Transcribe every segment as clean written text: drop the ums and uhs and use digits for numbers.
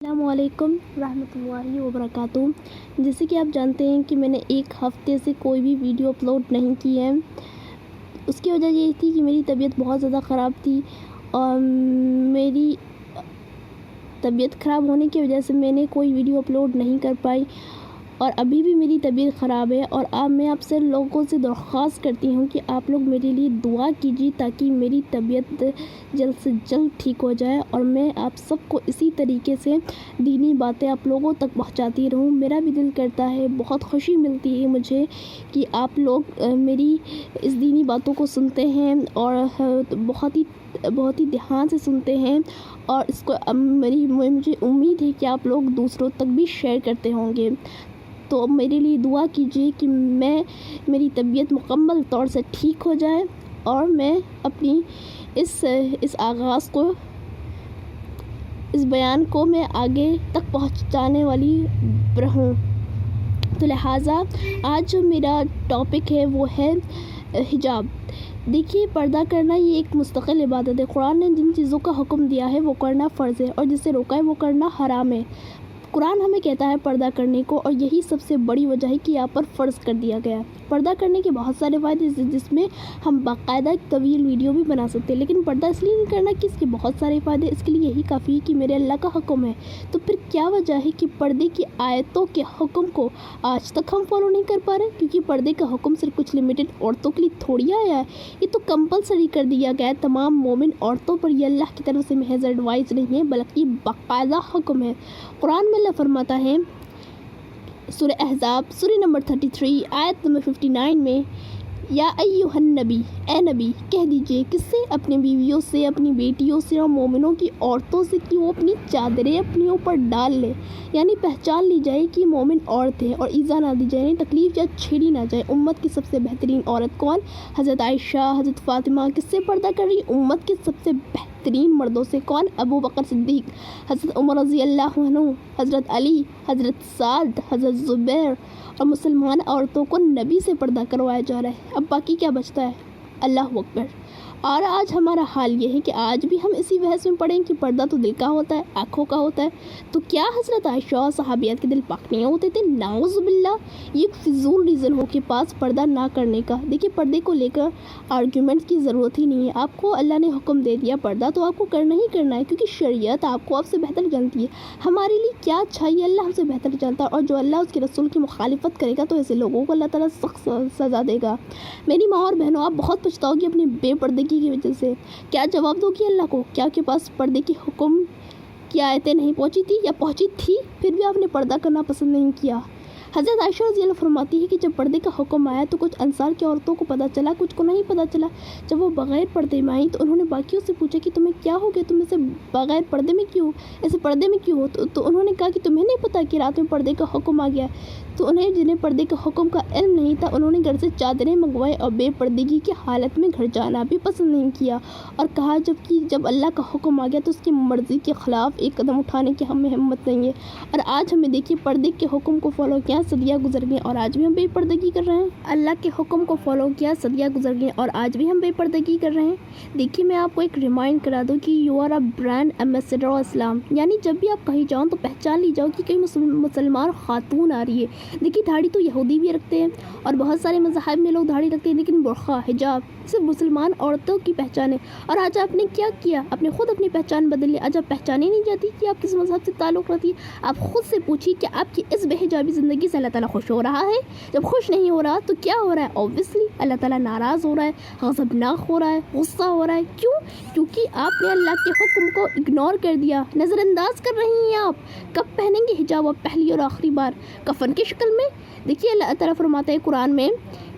السلام علیکم ورحمۃ اللہ وبرکاتہ۔ جیسے کہ آپ جانتے ہیں کہ میں نے ایک ہفتے سے کوئی بھی ویڈیو اپلوڈ نہیں کی ہے۔ اس کی وجہ یہ تھی کہ میری طبیعت بہت زیادہ خراب تھی، اور میری طبیعت خراب ہونے کی وجہ سے میں نے کوئی ویڈیو اپلوڈ نہیں کر پائی، اور ابھی بھی میری طبیعت خراب ہے۔ اور میں آپ سے لوگوں سے درخواست کرتی ہوں کہ آپ لوگ میرے لیے دعا کیجیے تاکہ میری طبیعت جلد سے جلد ٹھیک ہو جائے، اور میں آپ سب کو اسی طریقے سے دینی باتیں آپ لوگوں تک پہنچاتی رہوں۔ میرا بھی دل کرتا ہے، بہت خوشی ملتی ہے مجھے کہ آپ لوگ میری اس دینی باتوں کو سنتے ہیں اور بہت ہی دھیان سے سنتے ہیں، اور اس کو مجھے امید ہے کہ آپ لوگ دوسروں تک بھی شیئر کرتے ہوں گے۔ تو میرے لیے دعا کیجیے کہ میری طبیعت مکمل طور سے ٹھیک ہو جائے، اور میں اپنی اس آغاز کو، اس بیان کو میں آگے تک پہنچانے والی رہوں۔ تو لہٰذا آج جو میرا ٹاپک ہے وہ ہے حجاب۔ دیکھیے، پردہ کرنا یہ ایک مستقل عبادت ہے۔ قرآن نے جن چیزوں کا حکم دیا ہے وہ کرنا فرض ہے، اور جسے روکا ہے وہ کرنا حرام ہے۔ قرآن ہمیں کہتا ہے پردہ کرنے کو، اور یہی سب سے بڑی وجہ ہے کہ یہاں پر فرض کر دیا گیا ہے۔ پردہ کرنے کے بہت سارے فائدے، جس میں ہم باقاعدہ ایک طویل ویڈیو بھی بنا سکتے ہیں، لیکن پردہ اس لیے نہیں کرنا کہ اس کے بہت سارے فائدے، اس کے لیے یہی کافی ہے کہ میرے اللہ کا حکم ہے۔ تو پھر کیا وجہ ہے کہ پردے کی آیتوں کے حکم کو آج تک ہم فالو نہیں کر پا رہے؟ کیونکہ پردے کا حکم صرف کچھ لمیٹڈ عورتوں کے لیے تھوڑی آیا ہے، یہ تو کمپلسری کر دیا گیا ہے تمام مومن عورتوں پر۔ یہ اللہ کی طرف سے محض ایڈوائز نہیں ہے، بلکہ باقاعدہ حکم ہے۔ قرآن میں اللہ فرماتا ہے، سورہ احزاب سورہ نمبر 33 آیت نمبر 59 میں، یا ایھا النبی، اے نبی کہہ دیجئے، کس سے؟ اپنی بیویوں سے، اپنی بیٹیوں سے، اور مومنوں کی عورتوں سے کہ وہ اپنی چادریں اپنے اوپر ڈال لے، یعنی پہچان لی جائے کہ مومن عورت ہے، اور ایذا نہ دی جائے، یعنی تکلیف یا چھیڑی نہ جائے۔ امت کی سب سے بہترین عورت کون؟ حضرت عائشہ، حضرت فاطمہ۔ کس سے پردہ کر رہی؟ امت کے سب سے بہترین مردوں سے۔ کون؟ ابو بکر صدیق، حضرت عمر رضی اللہ عنہ، حضرت علی، حضرت سعد، حضرت زبیر۔ اور مسلمان عورتوں کو نبی سے پردہ کروایا جا رہا ہے۔ اب باقی کیا بچتا ہے؟ اللہ اکبر۔ اور آج ہمارا حال یہ ہے کہ آج بھی ہم اسی بحث میں پڑیں کہ پردہ تو دل کا ہوتا ہے، آنکھوں کا ہوتا ہے۔ تو کیا حضرت عائشہ اور صحابیات کے دل پاک نہیں ہوتے تھے؟ نعوذ باللہ۔ یہ ایک فضول ریزن ہو کے پاس پردہ نہ کرنے کا۔ دیکھیے، پردے کو لے کر آرگیومنٹ کی ضرورت ہی نہیں ہے۔ آپ کو اللہ نے حکم دے دیا پردہ، تو آپ کو کرنا ہی کرنا ہے، کیونکہ شریعت آپ کو آپ سے بہتر جانتی ہے۔ ہمارے لیے کیا اچھا ہے یہ اللہ ہم سے بہتر جانتا ہے، اور جو اللہ اس کے رسول کی مخالفت کرے گا تو ایسے لوگوں کو اللہ تعالیٰ سخت سزا دے گا۔ میری ماں اور بہنوں، آپ بہت پچھتاؤ گی اپنی بے پردگی کی وجہ سے۔ کیا جواب دو گی اللہ کو؟ کیا آپ کے پاس پردے کی حکم کی آیتیں نہیں پہنچی تھی، یا پہنچی تھی پھر بھی آپ نے پردہ کرنا پسند نہیں کیا؟ حضرت عائشہ رضی اللہ فرماتی ہے کہ جب پردے کا حکم آیا تو کچھ انصار کی عورتوں کو پتہ چلا، کچھ کو نہیں پتہ چلا۔ جب وہ بغیر پردے میں آئیں تو انہوں نے باقیوں سے پوچھا کہ تمہیں کیا ہو گیا، تم ایسے بغیر پردے میں کیوں، ایسے پردے میں کیوں ہو؟ تو انہوں نے کہا کہ تمہیں نہیں پتہ کہ رات میں پردے کا حکم آ گیا۔ تو جنہیں پردے کے حکم کا علم نہیں تھا، انہوں نے گھر سے چادریں منگوائی، اور بے پردگی کی حالت میں گھر جانا بھی پسند نہیں کیا، اور کہا جب اللہ کا حکم آ گیا تو اس کی مرضی کے خلاف ایک قدم اٹھانے کی ہمیں ہمت نہیں ہے۔ اور آج ہمیں دیکھیے، پردے کے حکم کو فالو کیا، صدیاں گزر گئیں اور آج بھی ہم بے پردگی کر رہے ہیں۔ اللہ کے حکم کو فالو کیا، صدیاں گزر گئیں اور آج بھی ہم بے پردگی کر رہے ہیں۔ دیکھیے، میں آپ کو ایک ریمائنڈ کرا دوں کہ you are a brand ambassador of Islam, یعنی جب بھی آپ کہیں جاؤ تو پہچان لی جاؤ کہ کئی مسلمان خاتون آ رہی ہے۔ دیکھیے، داڑھی تو یہودی بھی رکھتے ہیں، اور بہت سارے مذاہب میں لوگ داڑھی رکھتے ہیں، لیکن برقع، حجاب صرف مسلمان عورتوں کی پہچان ہے۔ اور آج آپ نے کیا کیا؟ آپ نے خود اپنی پہچان بدل لی۔ آج آپ پہچانے نہیں جاتی کہ آپ کس مذہب سے تعلق رکھتی ہے۔ آپ خود سے پوچھیے کہ آپ کی اس بے حجابی زندگی سے اللہ تعالیٰ خوش ہو رہا ہے؟ جب خوش نہیں ہو رہا تو کیا ہو رہا ہے؟ اوبویسلی اللہ تعالیٰ ناراض ہو رہا ہے، غضبناک ہو رہا ہے، غصہ ہو رہا ہے۔ کیوں؟ کیونکہ آپ نے اللہ کے حکم کو اگنور کر دیا، نظر انداز کر رہی ہیں۔ آپ کب پہنیں گے حجاب؟ آپ پہلی اور آخری بار کفن کی شکل میں؟ دیکھیے، اللہ تعالیٰ فرماتا ہے قرآن میں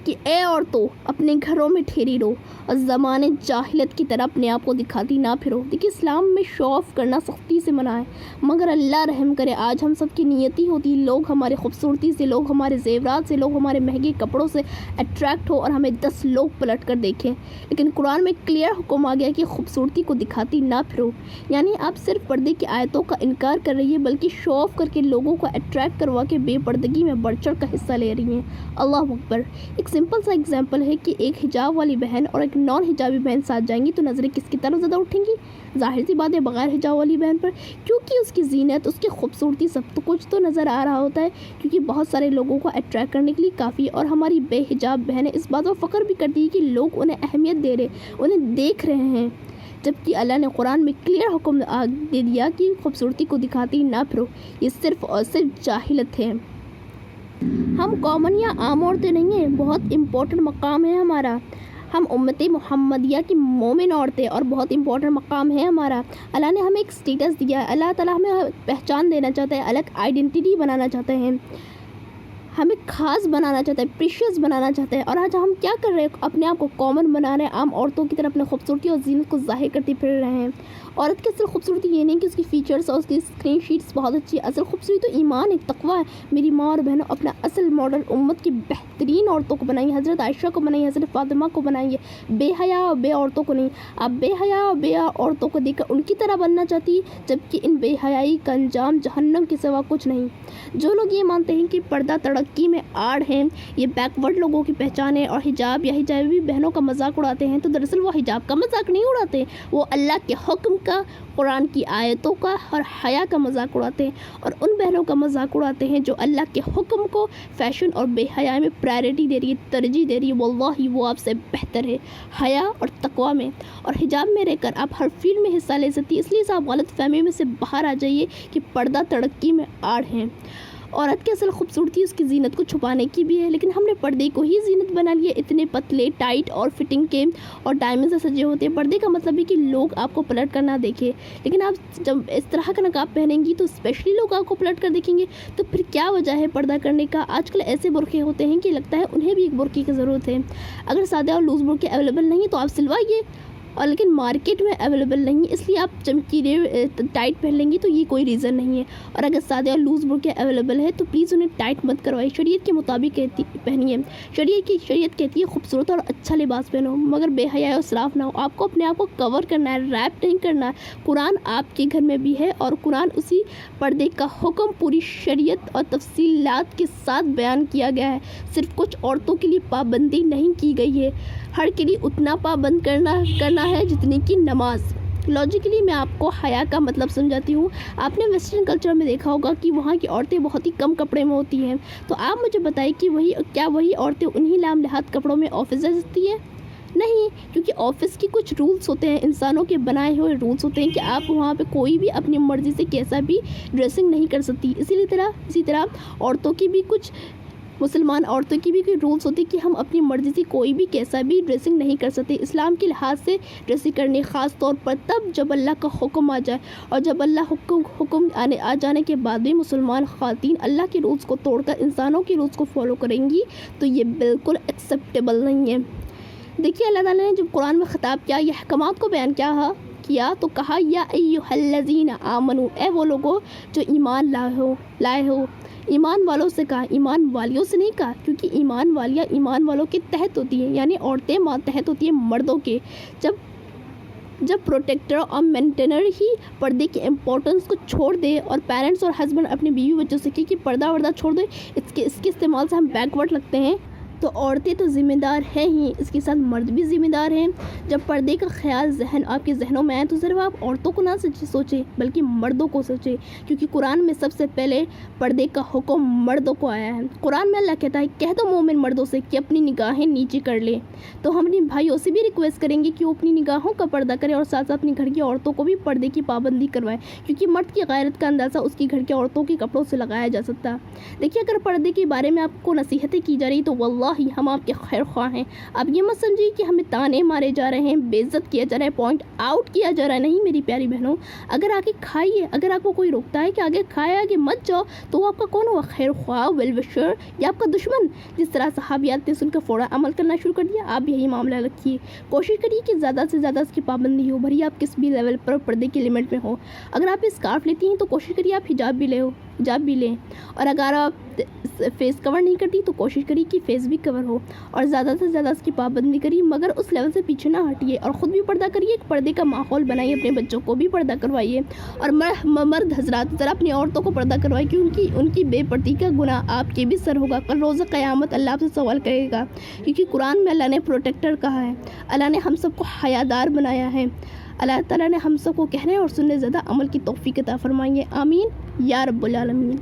کہ اے عورتوں، اپنے گھروں میں ٹھہری رہو، اور زمانے جاہلیت کی طرح اپنے آپ کو دکھاتی نہ پھرو۔ دیکھیے، اسلام میں شو آف کرنا سختی سے منع ہے، مگر اللہ رحم کرے، آج ہم سب کی نیتی ہوتی ہے لوگ ہمارے خوبصورتی سے، لوگ ہمارے زیورات سے، لوگ ہمارے مہنگے کپڑوں سے اٹریکٹ ہو، اور ہمیں 10 لوگ پلٹ کر دیکھیں۔ لیکن قرآن میں کلیئر حکم آ گیا کہ خوبصورتی کو دکھاتی نہ پھرو، یعنی آپ صرف پردے کی آیتوں کا انکار کر رہی ہے، بلکہ شو آف کر کے لوگوں کو اٹریکٹ کروا کے بے پردگی میں بڑھ چڑھ کا حصہ لے رہی ہیں۔ اللہ اکبر۔ ایک سمپل سا ایگزامپل ہے کہ ایک حجاب والی بہن اور ایک نان حجابی بہن ساتھ جائیں گی تو نظریں کس کی طرف زیادہ اٹھیں گی؟ ظاہر سی بات ہے بغیر حجاب والی بہن پر، کیونکہ اس کی زینت، اس کی خوبصورتی سب تو کچھ تو نظر آ رہا ہوتا ہے، کیونکہ بہت سارے لوگوں کو اٹریکٹ کرنے کے لیے کافی، اور ہماری بے حجاب بہنیں اس بات پر فخر بھی کرتی ہے کہ لوگ انہیں اہمیت دے رہے، انہیں دیکھ رہے ہیں، جبکہ اللہ نے قرآن میں کلیئر حکم دے دیا کہ خوبصورتی کو دکھاتی نہ پھرو، یہ صرف اور صرف جاہلت ہے۔ ہم کامن یا عام عورتیں نہیں ہیں، بہت امپورٹنٹ مقام ہے ہمارا، ہم امت محمدیہ کی مومن عورتیں، اور بہت امپورٹنٹ مقام ہے ہمارا۔ اللہ نے ہمیں ایک سٹیٹس دیا ہے، اللہ تعالیٰ ہمیں پہچان دینا چاہتا ہے، الگ آئیڈینٹی بنانا چاہتے ہیں، ہمیں خاص بنانا چاہتا ہے، پریشیس بنانا چاہتا ہے، اور آج ہم کیا کر رہے ہیں؟ اپنے آپ کو کامن بنا رہے ہیں، عام عورتوں کی طرح اپنے خوبصورتی اور زینت کو ظاہر کرتے پھر رہے ہیں۔ عورت کی اصل خوبصورتی یہ نہیں کہ اس کی فیچرز اور اس کی اسکرین شیٹس بہت اچھی ہے، اصل خوبصورتی تو ایمان ہے، تقویٰ ہے۔ میری ماں اور بہنوں اپنا اصل ماڈل امت کی بہترین عورتوں کو بنائیے، حضرت عائشہ کو بنائیے، حضرت فاطمہ کو بنائیے، بے حیا اور بے عورتوں کو نہیں۔ آپ بے حیا اور بے عورتوں کو دیکھ کر ان کی طرح بننا چاہتی ہے، جبکہ ان بے حیائی کا انجام جہنم کے سوا کچھ نہیں۔ جو لوگ یہ مانتے ہیں کہ پردہ ترقی میں آڑ ہیں، یہ بیکورڈ لوگوں کی پہچان ہے، اور حجاب یا حجابی بہنوں کا مذاق اڑاتے ہیں، تو دراصل وہ حجاب کا مذاق نہیں اڑاتے، وہ اللہ کے حکم کا، قرآن کی آیتوں کا اور حیا کا مذاق اڑاتے ہیں، اور ان بہنوں کا مذاق اڑاتے ہیں جو اللہ کے حکم کو فیشن اور بے حیا میں پرائرٹی دے رہی ہے، ترجیح دے رہی ہے۔ واللہ وہ آپ سے بہتر ہے حیا اور تقویٰ میں، اور حجاب میں رہ کر آپ ہر فیلڈ میں حصہ لے سکتی، اس لیے آپ غلط فہمی میں سے باہر آ جائیے کہ پردہ ترقی میں آڑ ہیں۔ عورت کی اصل خوبصورتی اس کی زینت کو چھپانے کی بھی ہے، لیکن ہم نے پردے کو ہی زینت بنا لیا، اتنے پتلے، ٹائٹ اور فٹنگ کے اور ڈائمنڈ سے سجے ہوتے ہیں۔ پردے کا مطلب ہے کہ لوگ آپ کو پلٹ کر نہ دیکھیں، لیکن آپ جب اس طرح کا نقاب پہنیں گی تو اسپیشلی لوگ آپ کو پلٹ کر دیکھیں گے، تو پھر کیا وجہ ہے پردہ کرنے کا؟ آج کل ایسے برقعے ہوتے ہیں کہ لگتا ہے انہیں بھی ایک برقعے کی ضرورت ہے۔ اگر سادہ اور لوز برقعے اویلیبل نہیں تو آپ سلوائیے، اور لیکن مارکیٹ میں اویلیبل نہیں، اس لیے آپ چمکیلے ٹائٹ پہن لیں گی تو یہ کوئی ریزن نہیں ہے۔ اور اگر سادے اور لوز برقعے اویلیبل ہے تو پلیز انہیں ٹائٹ مت کروائیے، شریعت کے مطابق پہنیے۔ شریعت کہتی ہے خوبصورت اور اچھا لباس پہنو، مگر بے حیائی اور اسراف نہ ہو۔ آپ کو اپنے آپ کو کور کرنا ہے، ریپ نہیں کرنا ہے۔ قرآن آپ کے گھر میں بھی ہے، اور قرآن اسی پردے کا حکم پوری شریعت اور تفصیلات کے ساتھ بیان کیا گیا ہے، صرف کچھ عورتوں کے لیے پابندی نہیں کی گئی ہے، ہر کے لیے اتنا پابند کرنا ہے جتنی کی نماز۔ لاجیکلی میں آپ کو حیا کا مطلب سمجھاتی ہوں۔ آپ نے ویسٹرن کلچر میں دیکھا ہوگا کہ وہاں کی عورتیں بہت ہی کم کپڑے میں ہوتی ہیں، تو آپ مجھے بتائیں کہ کیا وہی عورتیں انہی لام لحاظ کپڑوں میں آفس جا سکتی ہیں؟ نہیں، کیونکہ آفس کی کچھ رولز ہوتے ہیں، انسانوں کے بنائے ہوئے رولز ہوتے ہیں کہ آپ وہاں پہ کوئی بھی اپنی مرضی سے کیسا بھی ڈریسنگ نہیں کر سکتی۔ اسی طرح عورتوں کی بھی کچھ، مسلمان عورتوں کی بھی کوئی رولز ہوتے ہیں کہ ہم اپنی مرضی سے کوئی بھی کیسا بھی ڈریسنگ نہیں کر سکتے۔ اسلام کے لحاظ سے ڈریسنگ کرنے خاص طور پر تب جب اللہ کا حکم آ جائے، اور جب اللہ حکم آ جانے کے بعد بھی مسلمان خواتین اللہ کے رولز کو توڑ کر انسانوں کے رولز کو فالو کریں گی تو یہ بالکل ایکسیپٹیبل نہیں ہے۔ دیکھیے اللہ تعالیٰ نے جب قرآن میں خطاب کیا، یہ احکامات کو بیان کیا تو کہا یا ایھا الذین آمنو، اے وہ لوگوں جو ایمان لائے ہو۔ ایمان والوں سے کہا، ایمان والیوں سے نہیں کہا، کیونکہ ایمان والیاں ایمان والوں کے تحت ہوتی ہیں، یعنی عورتیں ماتحت ہوتی ہیں مردوں کے۔ جب پروٹیکٹر اور مینٹینر ہی پردے کی امپورٹنس کو چھوڑ دے، اور پیرنٹس اور ہسبینڈ اپنی بیوی بچوں سے کہ پردہ چھوڑ دے، اس کے استعمال سے ہم بیکورڈ لگتے ہیں، تو عورتیں تو ذمہ دار ہیں ہی، اس کے ساتھ مرد بھی ذمہ دار ہیں۔ جب پردے کا خیال آپ کے ذہنوں میں آئے تو صرف آپ عورتوں کو نہ سوچیں بلکہ مردوں کو سوچیں، کیونکہ قرآن میں سب سے پہلے پردے کا حکم مردوں کو آیا ہے۔ قرآن میں اللہ کہتا ہے کہہ دو مومن مردوں سے کہ اپنی نگاہیں نیچے کر لیں، تو ہم اپنے بھائیوں سے بھی ریکویسٹ کریں گے کہ وہ اپنی نگاہوں کا پردہ کریں، اور ساتھ ساتھ اپنی گھر کی عورتوں کو بھی پردے کی پابندی کروائیں، کیونکہ مرد کی غیرت کا اندازہ اس کی گھر کی عورتوں کے کپڑوں سے لگایا جا سکتا۔ دیکھیے اگر پردے کے بارے میں آپ کو نصیحتیں کی جا رہی تو واللہ ہم آپ کے خیر خواہ ہیں۔ آپ یہ مت سمجھیے کہ ہمیں تانے مارے جا رہے ہیں، بے عزت کیا جا رہا ہے، پوائنٹ آؤٹ کیا جا رہا ہے، نہیں میری پیاری بہنوں۔ اگر آگے کھائیے، اگر آپ کو کوئی روکتا ہے کہ آگے کھائے آگے مت جاؤ، تو وہ آپ کا کون ہوا؟ خیر خواہ، ویل وشر، یا آپ کا دشمن؟ جس طرح صحابیات نے سن کر فوراً عمل کرنا شروع کر دیا، آپ بھی یہی معاملہ رکھیے، کوشش کریے کہ زیادہ سے زیادہ اس کی پابندی ہو، بھری آپ کس بھی لیول پر پردے کی لمٹ میں ہو۔ اگر آپ اسکارف لیتی ہیں تو کوشش کریے آپ حجاب بھی لے حجاب بھی لیں، اور اگر آپ فیس کور نہیں کرتی تو کوشش کریے کہ فیس بھی کور ہو، اور زیادہ سے زیادہ اس کی پابندی کریے، مگر اس لیول سے پیچھے نہ ہٹیے، اور خود بھی پردہ کریے، ایک پردے کا ماحول بنائیے، اپنے بچوں کو بھی پردہ کروائیے، اور مرد حضرات ذرا اپنی عورتوں کو پردہ کروائیے، کیونکہ ان کی بے پردگی کا گناہ آپ کے بھی سر ہوگا، کل روز قیامت اللہ آپ سے سوال کرے گا، کیونکہ قرآن میں اللہ نے پروٹیکٹر کہا ہے، اللہ نے ہم سب کو حیادار بنایا ہے، اللہ تعالیٰ نے ہم سب کو کہنے اور سننے زیادہ عمل کی توفیق عطا فرمائیے، آمین یا رب العالمین۔